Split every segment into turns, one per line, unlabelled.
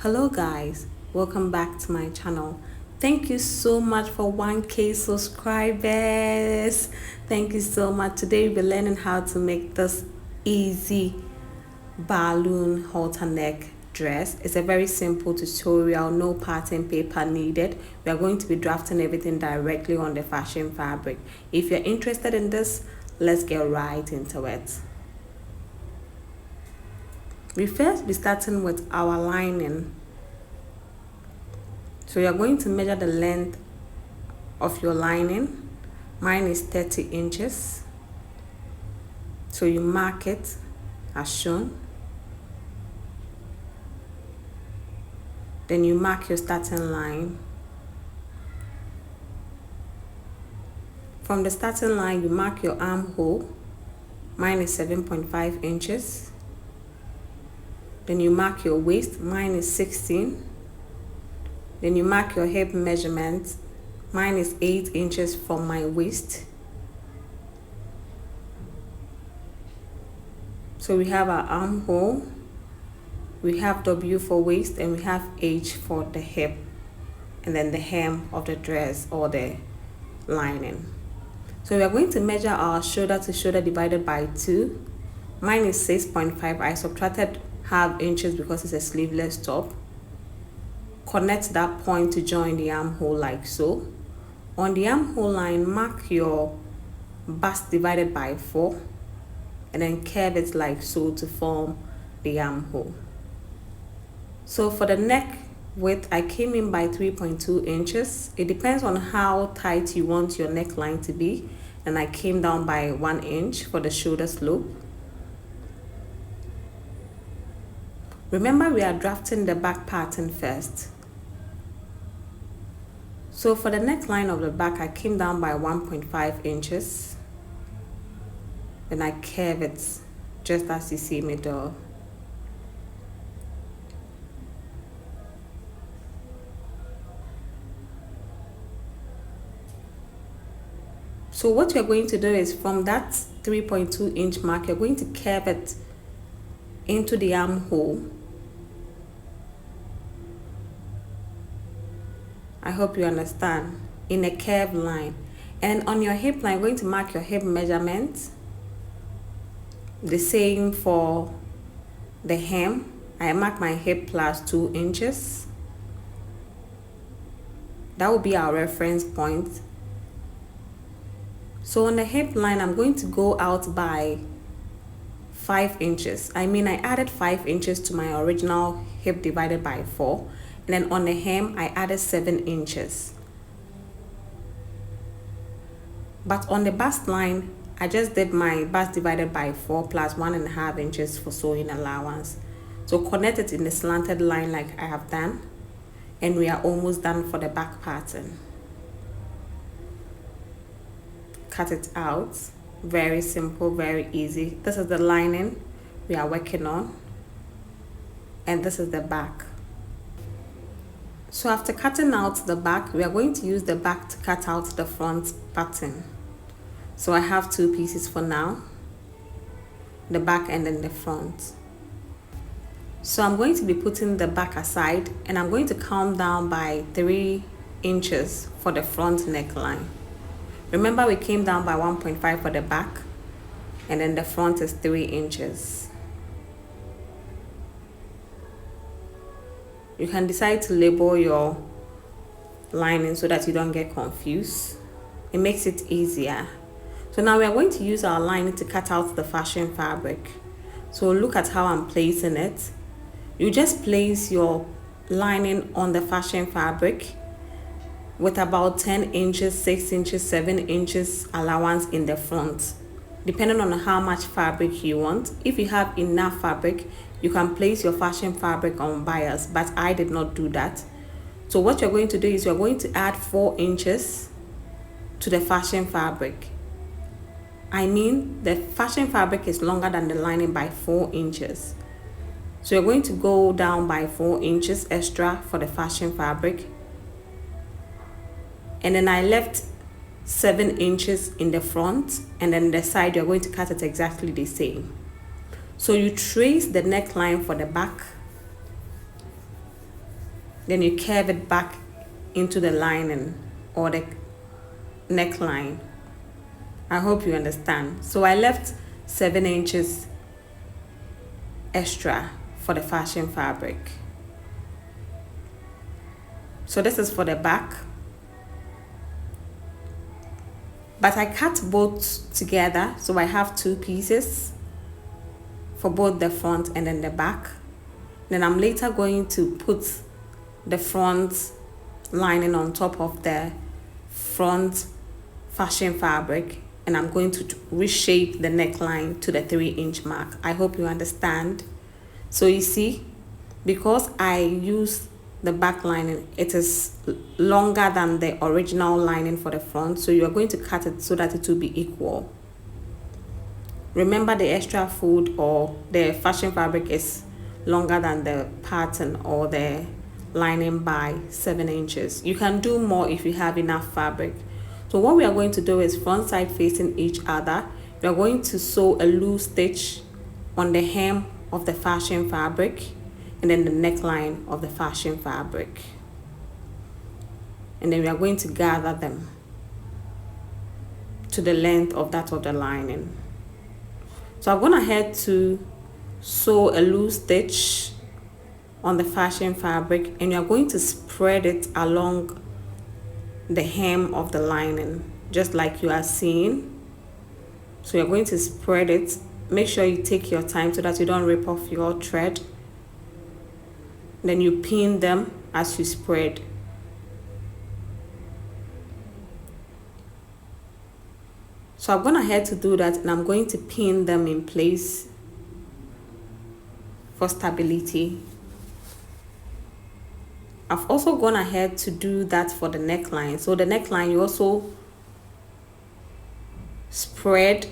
Hello guys, welcome back to my channel. Thank you so much for 1k subscribers. Thank you so much. Today we'll be learning how to make this easy balloon halter neck dress. It's a very simple tutorial, no pattern paper needed. We are going to be drafting everything directly on the fashion fabric. If you're interested in this, let's get right into it. We first be starting with our lining. So you're going to measure the length of your lining. Mine is 30 inches. So you mark it as shown. Then you mark your starting line. From the starting line, you mark your armhole. Mine is 7.5 inches. Then you mark your waist. Mine is 16. Then you mark your hip measurement. Mine is 8 inches from my waist. So we have our armhole, we have W for waist, and we have H for the hip, and then the hem of the dress or the lining. So we are going to measure our shoulder to shoulder divided by 2. Mine is 6.5. I subtracted half inches because it's a sleeveless top. Connect that point to join the armhole like so. On the armhole line, mark your bust divided by 4 and then curve it like so to form the armhole. So for the neck width, I came in by 3.2 inches. It depends on how tight you want your neckline to be, and I came down by 1 inch for the shoulder slope. Remember, we are drafting the back pattern first. So for the neckline of the back, I came down by 1.5 inches. Then I curve it just as you see me do. So what you're going to do is from that 3.2 inch mark, you're going to curve it into the armhole. I hope you understand, in a curved line. And on your hip line, you're going to mark your hip measurement. The same for the hem. I mark my hip plus 2 inches. That will be our reference point. So on the hip line, I'm going to go out by 5 inches. I added 5 inches to my original hip divided by 4. And then on the hem, I added 7 inches. But on the bust line, I just did my bust divided by 4 plus 1.5 inches for sewing allowance. So connect it in the slanted line like I have done. And we are almost done for the back pattern. Cut it out. Very simple, very easy. This is the lining we are working on. And this is the back. So after cutting out the back, we are going to use the back to cut out the front pattern. So I have 2 pieces for now, the back and then the front. So I'm going to be putting the back aside, and I'm going to come down by 3 inches for the front neckline. Remember, we came down by 1.5 for the back, and then the front is 3 inches. You can decide to label your lining so that you don't get confused. It makes it easier. So now we are going to use our lining to cut out the fashion fabric. So look at how I'm placing it. You just place your lining on the fashion fabric with about 10 inches, 6 inches, 7 inches allowance in the front, depending on how much fabric you want. If you have enough fabric, you can place your fashion fabric on bias, but I did not do that. So what you're going to do is you're going to add 4 inches to the fashion fabric. The fashion fabric is longer than the lining by 4 inches. So you're going to go down by 4 inches extra for the fashion fabric. And then I left 7 inches in the front, and then the side you're going to cut it exactly the same. So you trace the neckline for the back Then you curve it back into the lining or the neckline. I hope you understand. So I left 7 inches extra for the fashion fabric. So this is for the back. But I cut both together, so I have 2 pieces for both the front and then the back. Then I'm later going to put the front lining on top of the front fashion fabric, and I'm going to reshape the neckline to the 3-inch mark. I hope you understand. So you see, because I use the back lining, it is longer than the original lining for the front, so you are going to cut it so that it will be equal. Remember, the extra fold or the fashion fabric is longer than the pattern or the lining by 7 inches. You can do more if you have enough fabric. So what we are going to do is front side facing each other. We are going to sew a loose stitch on the hem of the fashion fabric and then the neckline of the fashion fabric. And then we are going to gather them to the length of that of the lining. So I'm going ahead to sew a loose stitch on the fashion fabric, and you're going to spread it along the hem of the lining, just like you are seeing. So you're going to spread it. Make sure you take your time so that you don't rip off your thread. Then you pin them as you spread. So I'm going ahead to do that, and I'm going to pin them in place for stability. I've also gone ahead to do that for the neckline. So the neckline, you also spread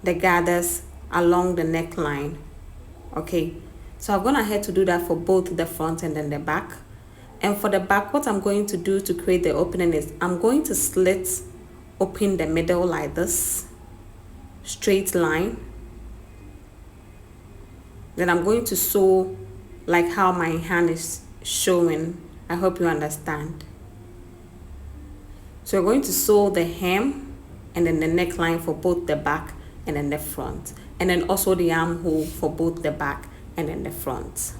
the gathers along the neckline. Okay, so I've gone ahead to do that for both the front and then the back. And for the back, what I'm going to do to create the opening is I'm going to slit open the middle like this, straight line. Then I'm going to sew like how my hand is showing. I hope you understand. So we're going to sew the hem and then the neckline for both the back and then the front, and then also the armhole for both the back and then the front.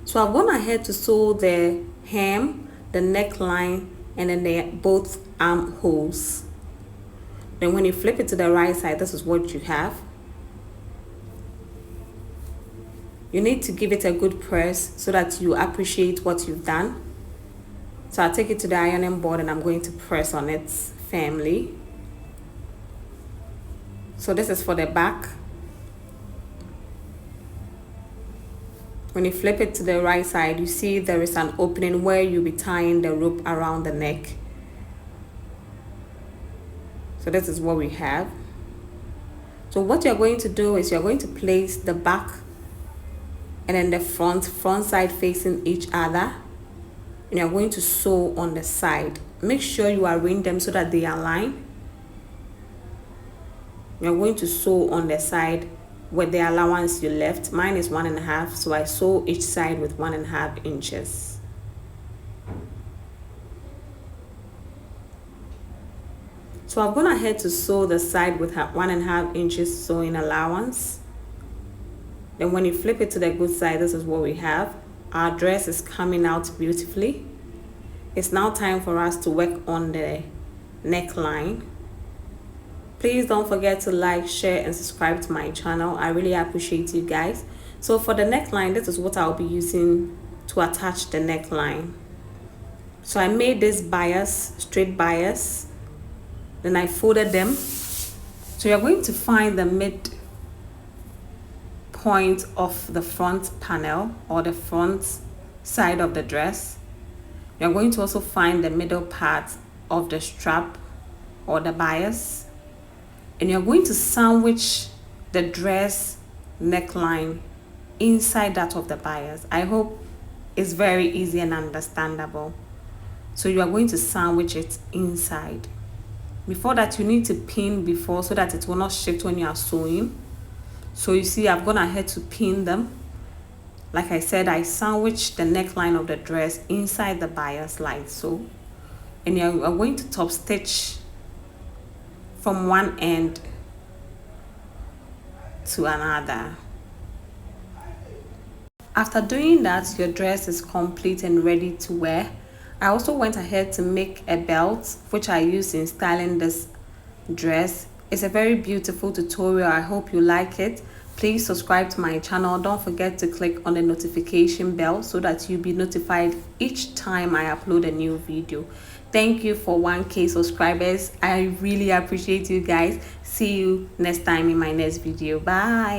So I've gone ahead to sew the hem, the neckline, and then both armholes. Then when you flip it to the right side, this is what you have. You need to give it a good press so that you appreciate what you've done. So I'll take it to the ironing board and I'm going to press on it firmly. So this is for the back. When you flip it to the right side, you see there is an opening where you'll be tying the rope around the neck. So this is what we have. So what you're going to do is you're going to place the back and then the front side facing each other, and you're going to sew on the side. Make sure you arrange them so that they align. You're going to sew on the side with the allowance you left. Mine is 1.5, so I sew each side with 1.5 inches. So I've gone ahead to sew the side with 1.5 inches sewing allowance. Then when you flip it to the good side, this is what we have. Our dress is coming out beautifully. It's now time for us to work on the neckline. Please don't forget to like, share, and subscribe to my channel. I really appreciate you guys. So for the neckline, this is what I'll be using to attach the neckline. So I made this bias, straight bias. Then I folded them. So you're going to find the mid point of the front panel or the front side of the dress. You're going to also find the middle part of the strap or the bias, and you're going to sandwich the dress neckline inside that of the bias. I hope it's very easy and understandable. So you are going to sandwich it inside. Before that, you need to pin before so that it will not shift when you are sewing. So you see, I've gone ahead to pin them like I said, I sandwiched the neckline of the dress inside the bias like so, and you are going to top stitch from one end to another. After doing that, your dress is complete and ready to wear. I also went ahead to make a belt, which I used in styling this dress. It's a very beautiful tutorial. I hope you like it. Please subscribe to my channel. Don't forget to click on the notification bell so that you'll be notified each time I upload a new video. Thank you for 1K subscribers. I really appreciate you guys. See you next time in my next video. Bye.